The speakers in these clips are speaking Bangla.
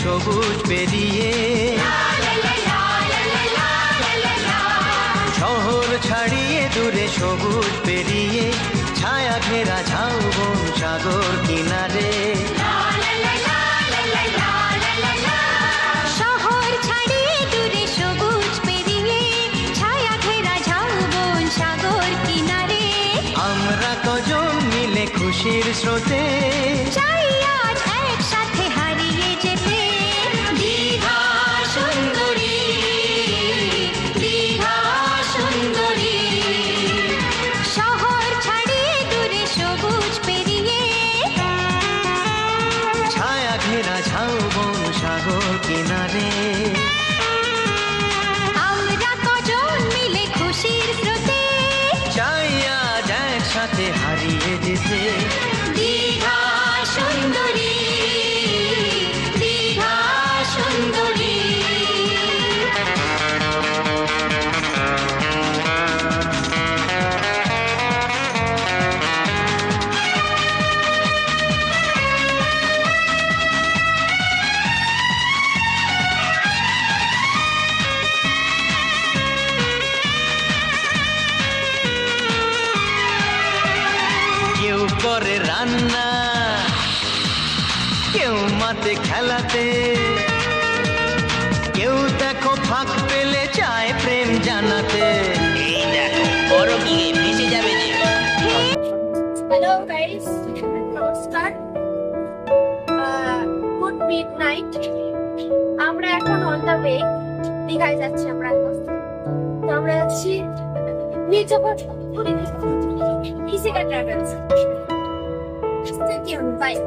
সবুজ পেরিয়ে, শহর ছাড়িয়ে দূরে সবুজ পেরিয়ে, ছায়া ঘেরা ঝাউবন সাগর কিনারে। শহর ছাড়িয়ে দূরে সবুজ পেরিয়ে, ছায়া ঘেরা ঝাউবন সাগর কিনারে। আমরা কজন মিলে খুশির স্রোতে, চাই আজ একসাথে হারিয়ে যেতে। দীঘা সুন্দরী, দীঘা সুন্দরী। শহর ছাড়িয়ে দূরে সবুজ পেরিয়ে, ছায়া ঘেরা ঝাউবন সাগর কিনারে। আমরা কজন মিলে খুশির স্রোতে, চাই আজ একসাথে হারিয়ে যেতে। দীঘা সুন্দরী, দীঘা সুন্দরী। কেউ করে রান্না, কেউ মাঠে খেলাতে, কেউ দেখো ফাঁক পেলে চায় প্রেম জানাতে। এই দেখো বড় গিয়ে ভেসে যাবে যে। Hello guys, নমস্কার। Good midnight. আমরা এখন অন দ্য ওয়ে দীঘায় যাচ্ছি। আমরা এখন তো আমরা যাচ্ছি Mirzapur ইসিকা travels. Stay tuned. Bye.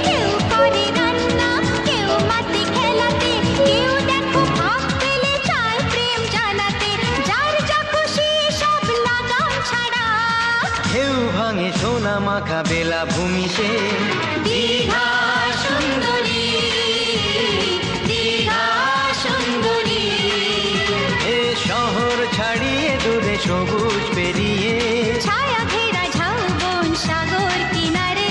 কেউ করে রান্না, কেউ মাঠে খেলাতে, কেউ দেখো ফাঁক পেলে চায় প্রেম জানাতে। যার যা খুশি সব লাগাম ছাড়া, ঢেউ ভাঙে সোনা মাখা বেলা ভূমিতে। দীঘা সুন্দরী, দীঘা সুন্দরী। এ শহর ছাড়িয়ে দূরে সবুজ পেরিয়ে, ছায়া ঘেরা ঝাউবন সাগর কিনারে।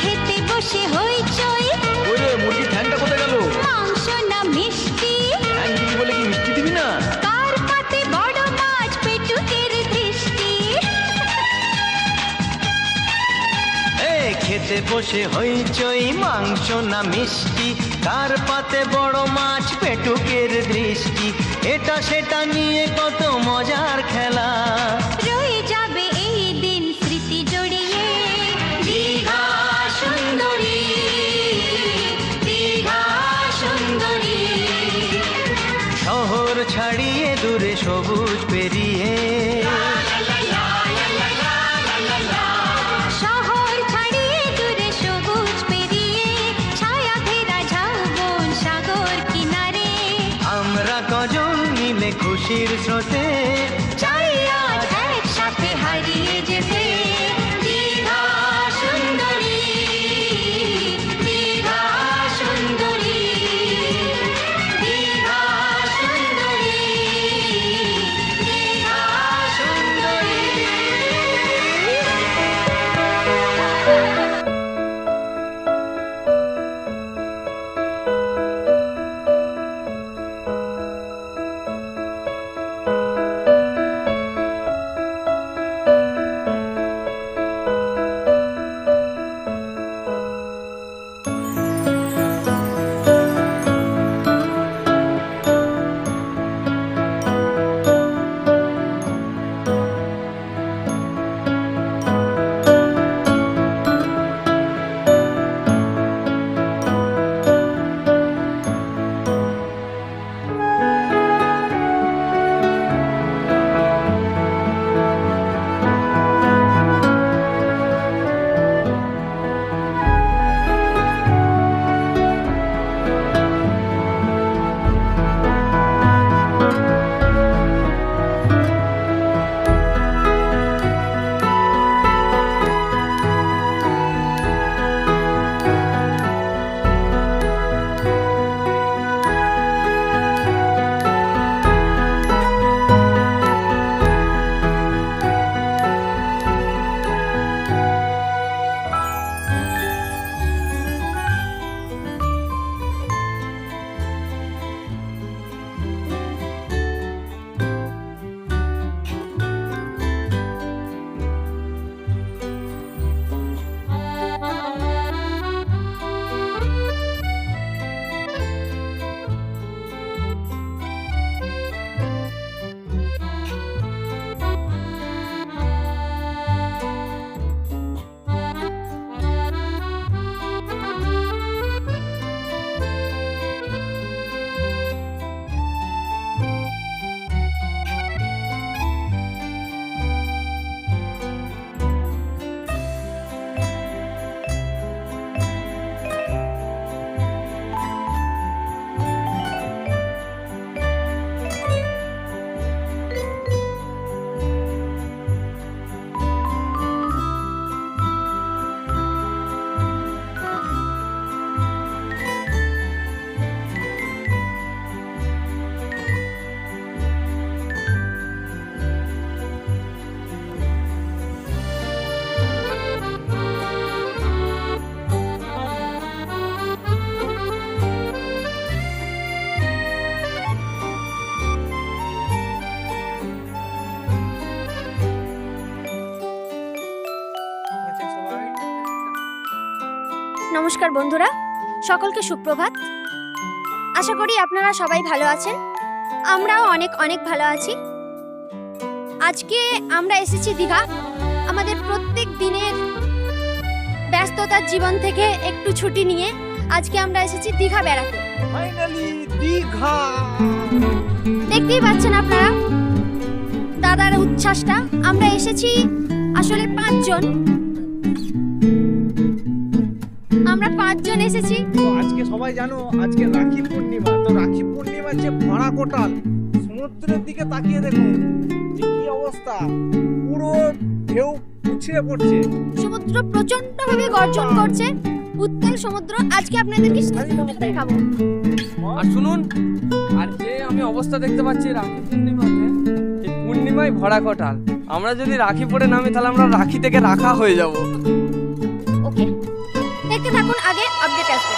খেতে বসে হইচই, ওরে মুরগি ঠ্যাংটা কোথায় গেল? মাংস না মিষ্টি, ঠ্যাং দিবি বলে কি মিষ্টি দিবি না? কার পাতে বড় মাছ পেটুকের দৃষ্টি। এ খেতে বসে হইচই, মাংস না মিষ্টি, কার পাতে বড় মাছ পেটুকের দৃষ্টি। এটা সেটা নিয়ে কত মজার খেলা, রয়ে যাবে এই দিন স্মৃতি জড়িয়ে। দীঘা সুন্দরী, দীঘা সুন্দরী। শহর ছাড়িয়ে দূরে সবুজ পেরিয়ে, শহর ছাড়িয়ে দূরে সবুজ পেরিয়ে, ছায়া ঘেরা ঝাউবন সাগর কিনারে। আমরা কজন মিলে খুশির স্রোতে, চাই আজ একসাথে হারিয়ে যেতে। দীঘা সুন্দরী, দীঘা সুন্দরী, দীঘা সুন্দরী, দীঘা সুন্দরী। নমস্কার বন্ধুরা, সকলকে সুপ্রভাত। আশা করি আপনারা সবাই ভালো আছেন, আমরাও অনেক অনেক ভালো আছি। আজকে আমরা এসেছি দীঘা। আমাদের প্রত্যেক দিনের ব্যস্ততার জীবন থেকে একটু ছুটি নিয়ে আজকে আমরা এসেছি দীঘা বেড়াতে। ফাইনালি দীঘা। দেখতেই পাচ্ছেন আপনারা দাদার উচ্ছ্বাসটা। আমরা এসেছি আসলে 5 জন, আমরা 5 জন এসেছি। তো আজকে সবাই জানো আজকে রাখি পূর্ণিমা। তো রাখি পূর্ণিমার যে ভরা কোটাল সমুদ্রের দিকে তাকিয়ে দেখুন যে কি অবস্থা, পুরো ঢেউ উছড়ে পড়ছে। সমুদ্র প্রচন্ডভাবে গর্জন করছে, উত্তাল সমুদ্র। আজকে আপনাদেরকে সমুদ্র দেখাবো। আর শুনুন, আর যে আমি অবস্থা দেখতে পাচ্ছি রাখি পূর্ণিমাতে, এই পূর্ণিমায় ভরা কোটাল। আমরা যদি রাখি পরে নামি তাহলে আমরা রাখি থেকে রাখা হয়ে যাব। ওকে, দেখতে থাকুন, আগে আপডেট আসবে।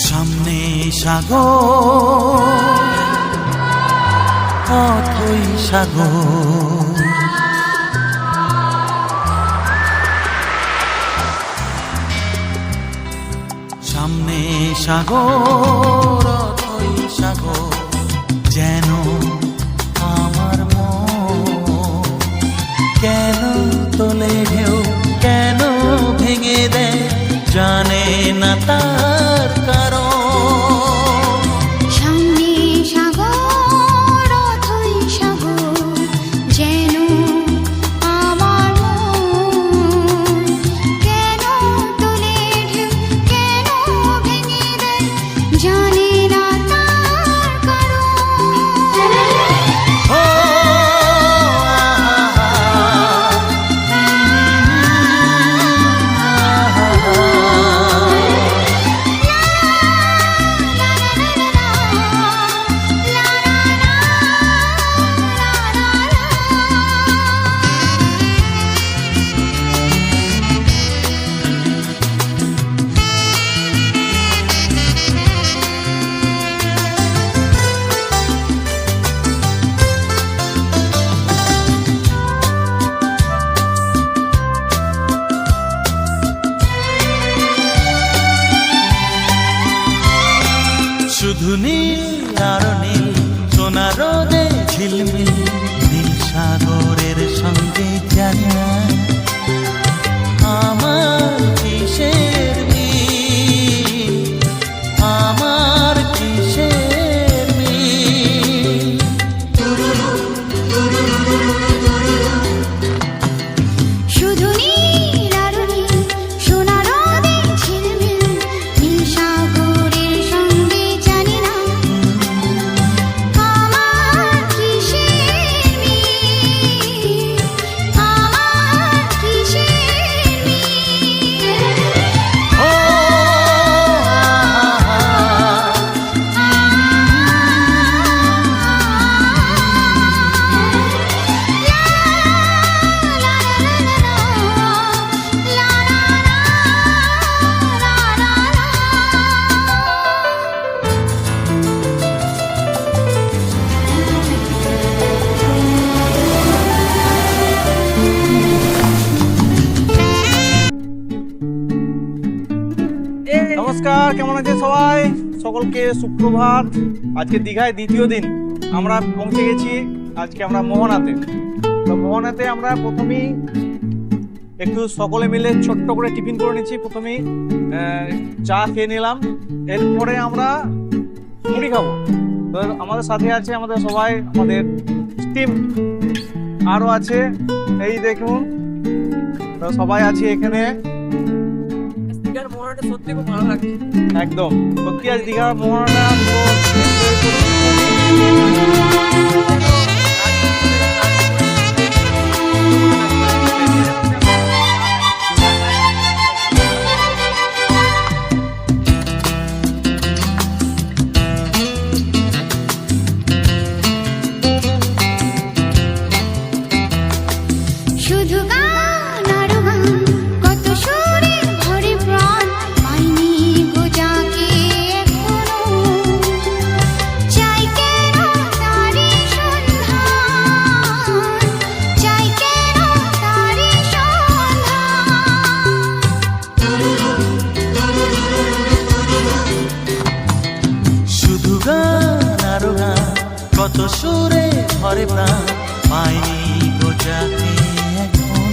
সামনে সাগর, অথই সাগর, সামনে সাগর, অথই সাগর, যেন আমার মন কেন তোলে ঢেউ, কেন ভেঙে দেয়, জানে না তার কারণ। সামনে সাগর, অথই সাগর, যেন আমার মন কেন তোলে ঢেউ, কেন ভেঙে দেয়, জানে না তার কারণ। ও শুধু নীল আর নীল, সোনা রোদে ঝিলমিল, নীল সাগরের সঙ্গে জানি না আমার কিসের মিল, আমার কিসের মিল। শুধু নীল আর নীল, সোনা রোদে ঝিলমিল, নীল সাগরের সঙ্গে জানি না আমার কিসের মিল, আমার কিসের মিল। ও নমস্কার, কেমন আছে সবাই? সকলকে সুপ্রভাত। আজকে দীঘায় দ্বিতীয় দিন আমরা পৌঁছে গেছি। আজকে আমরা মোহনাতে। তো মোহনাতে আমরা প্রথমেই একটু সকলে মিলে ছোট্ট করে টিফিন করে নিচ্ছি। প্রথমেই চা খেয়ে নিলাম, এরপরে আমরা মুড়ি খাবো। তো আমাদের সাথে আছে আমাদের সবাই, আমাদের টিম আরও আছে, এই দেখুন। তো সবাই আছি এখানে। দীঘার মোহনাটা সত্যি খুব ভালো লাগছে। একদম সত্যি আজ দীঘার মোহনাটা সুরে ভরে প্রাণ পাইনি গোজাকে এখন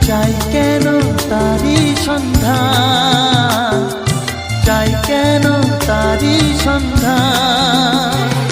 চাই কেন তারি সন্ধান চাই কেন তারি সন্ধান